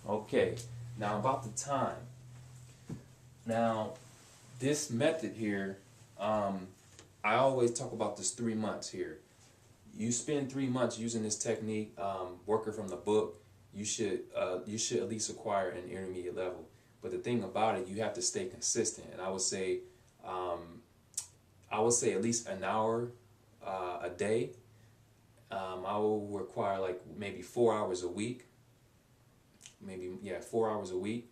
Okay, now about the time. Now, this method here, I always talk about this 3 months here. You spend 3 months using this technique, working from the book. You should at least acquire an intermediate level. But the thing about it, you have to stay consistent. And I would say at least an hour a day. I will require like maybe 4 hours a week. Maybe, yeah, 4 hours a week.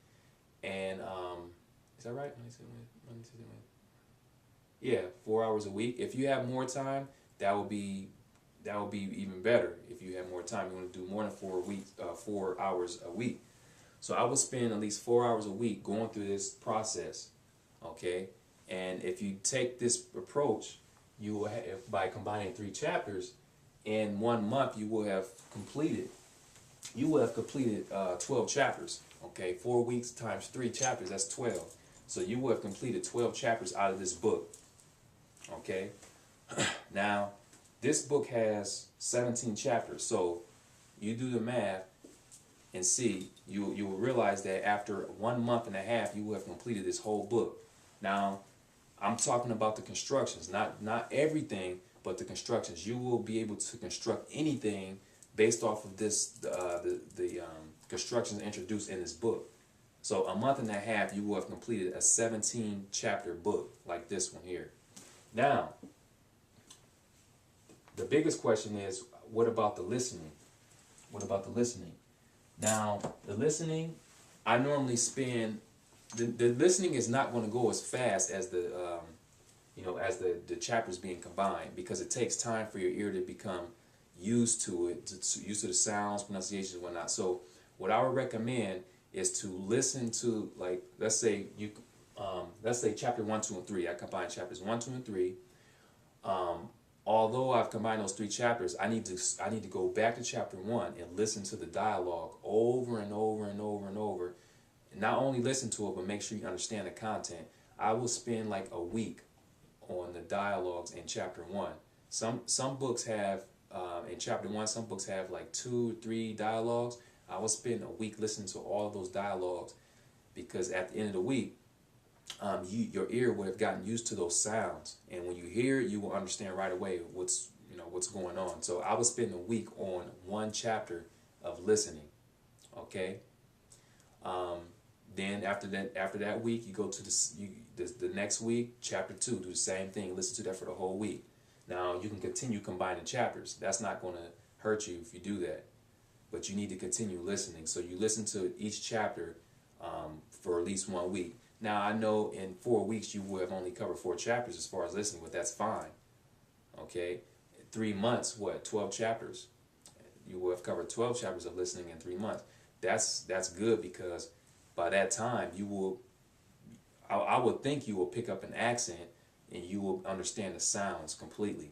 And is that right? Yeah, 4 hours a week. If you have more time, that would be even better. If you have more time, you want to do more than 4 hours a week. So I would spend at least 4 hours a week going through this process, okay? And if you take this approach, you will have, by combining 3 chapters, in 1 month you will have completed 12 chapters, okay? 4 weeks times 3 chapters, that's 12. So you will have completed 12 chapters out of this book, okay? Now, this book has 17 chapters, so you do the math and see, you will realize that after 1 month and a half, you will have completed this whole book. Now, I'm talking about the constructions, not everything, but the constructions. You will be able to construct anything based off of this, the constructions introduced in this book. So a month and a half, you will have completed a 17 chapter book like this one here. Now, the biggest question is, what about the listening? What about the listening? Now, the listening, I normally spend, the listening is not going to go as fast as the, as the chapters being combined, because it takes time for your ear to become used to it, used to the sounds, pronunciations, and whatnot. So what I would recommend is to listen to, like, let's say chapter 1, 2, and 3. I combine chapters 1, 2, and 3. Although I've combined those 3 chapters, I need to go back to chapter 1 and listen to the dialogue over and over and over and over. And not only listen to it, but make sure you understand the content. I will spend like a week on the dialogues in chapter 1. Some books have in chapter 1, some books have like 2 or 3 dialogues. I will spend a week listening to all of those dialogues, because at the end of the week, your ear would have gotten used to those sounds, and when you hear it, you will understand right away what's going on. So I would spend a week on 1 chapter of listening, okay? Then after that week, you go to the next week, chapter 2. Do the same thing. Listen to that for the whole week. Now you can continue combining chapters. That's not going to hurt you if you do that, but you need to continue listening. So you listen to each chapter for at least 1 week. Now, I know in 4 weeks you will have only covered 4 chapters as far as listening, but that's fine. Okay? 3 months, what? 12 chapters. You will have covered 12 chapters of listening in 3 months. That's good, because by that time I would think you will pick up an accent and you will understand the sounds completely.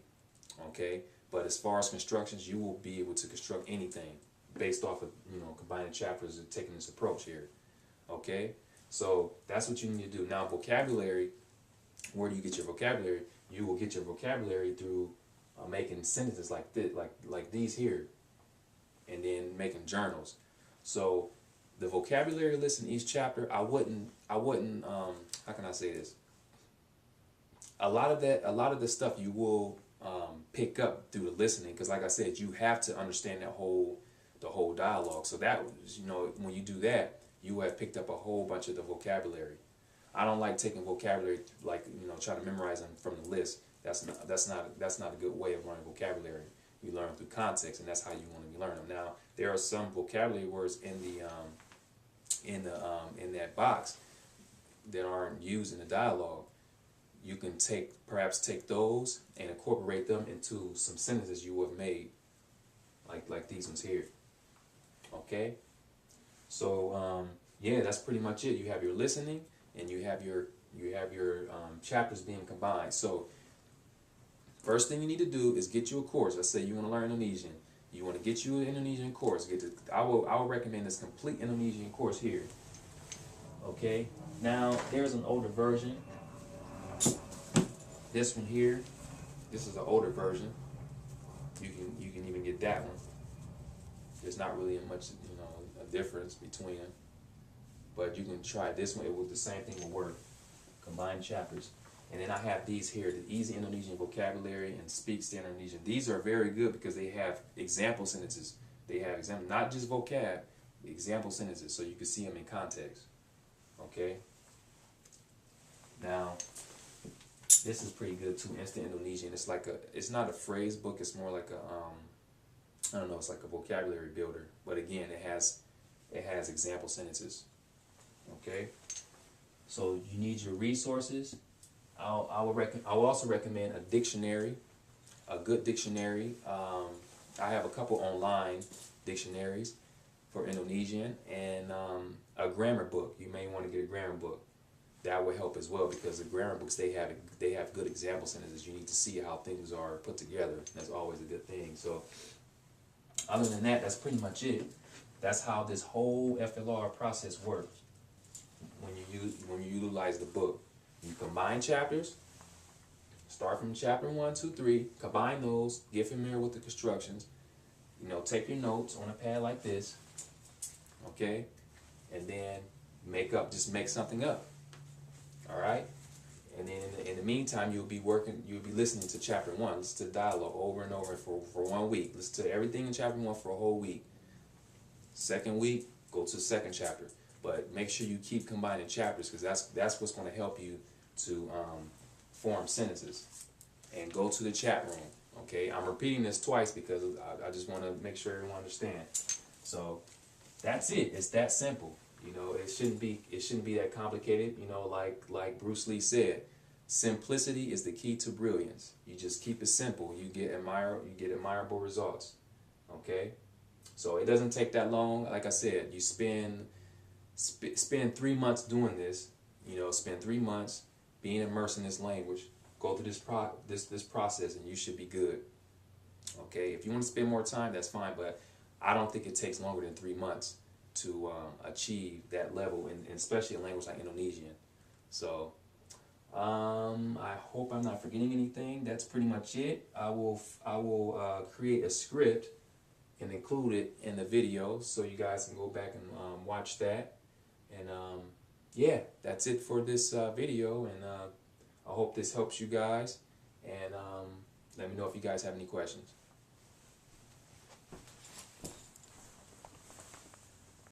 Okay? But as far as constructions, you will be able to construct anything based off of, combining chapters and taking this approach here. Okay? So that's what you need to do. Now, vocabulary, where do you get your vocabulary? You will get your vocabulary through making sentences like this, like these here, and then making journals. So the vocabulary list in each chapter, I wouldn't how can I say this? A lot of the stuff you will pick up through the listening, because like I said, you have to understand the whole dialogue. So that, when you do that, you have picked up a whole bunch of the vocabulary. I don't like taking vocabulary, like, trying to memorize them from the list. That's not a good way of learning vocabulary. You learn through context, and that's how you want to learn them. Now, there are some vocabulary words in that box that aren't used in the dialogue. You can perhaps take those and incorporate them into some sentences you have made, like these ones here. Okay. So yeah, that's pretty much it. You have your listening, and you have your chapters being combined. So first thing you need to do is get you a course. Let's say you want to learn Indonesian. You want to get you an Indonesian course. I will recommend this complete Indonesian course here. Okay. Now there's an older version. This one here. This is an older version. You can even get that one. There's not really much, you know, a difference between them. But you can try this one. It will, the same thing will work. Combined chapters. And then I have these here, the Easy Indonesian Vocabulary and Speak Standard Indonesian. These are very good because they have example sentences. They have example, not just vocab, example sentences, so you can see them in context. Okay? Now, this is pretty good too, Instant Indonesian. It's like a, it's not a phrase book, it's more like a, I don't know, it's like a vocabulary builder. But again, it has example sentences. Okay? So you need your resources. I will also recommend a dictionary, a good dictionary. I have a couple online dictionaries for Indonesian, and a grammar book. You may want to get a grammar book. That will help as well, because the grammar books, they have good example sentences. You need to see how things are put together. That's always a good thing. So other than that, that's pretty much it. That's how this whole FLR process works. When you utilize the book, you combine chapters. Start from chapter 1, 2, 3. Combine those. Get familiar with the constructions. You know, take your notes on a pad like this. Okay, and then just make something up. All right, and then in the meantime, you'll be listening to chapter 1. Listen to the dialogue over and over for 1 week. Listen to everything in chapter 1 for a whole week. Second week, go to the second chapter. But make sure you keep combining chapters, because that's what's going to help you to form sentences. And go to the chat room. Okay, I'm repeating this twice because I just want to make sure everyone understands. So that's it. It's that simple. You know, it shouldn't be that complicated. You know, like Bruce Lee said, simplicity is the key to brilliance. You just keep it simple. You get admirable results. Okay, so it doesn't take that long. Like I said, you spend 3 months doing this. You know, spend 3 months being immersed in this language. Go through this process, and you should be good. Okay, if you want to spend more time, that's fine, but I don't think it takes longer than 3 months to achieve that level, and especially a language like Indonesian. So I hope I'm not forgetting anything. That's pretty much it. I will create a script and include it in the video, so you guys can go back and watch that. And yeah, that's it for this video, and I hope this helps you guys, and let me know if you guys have any questions.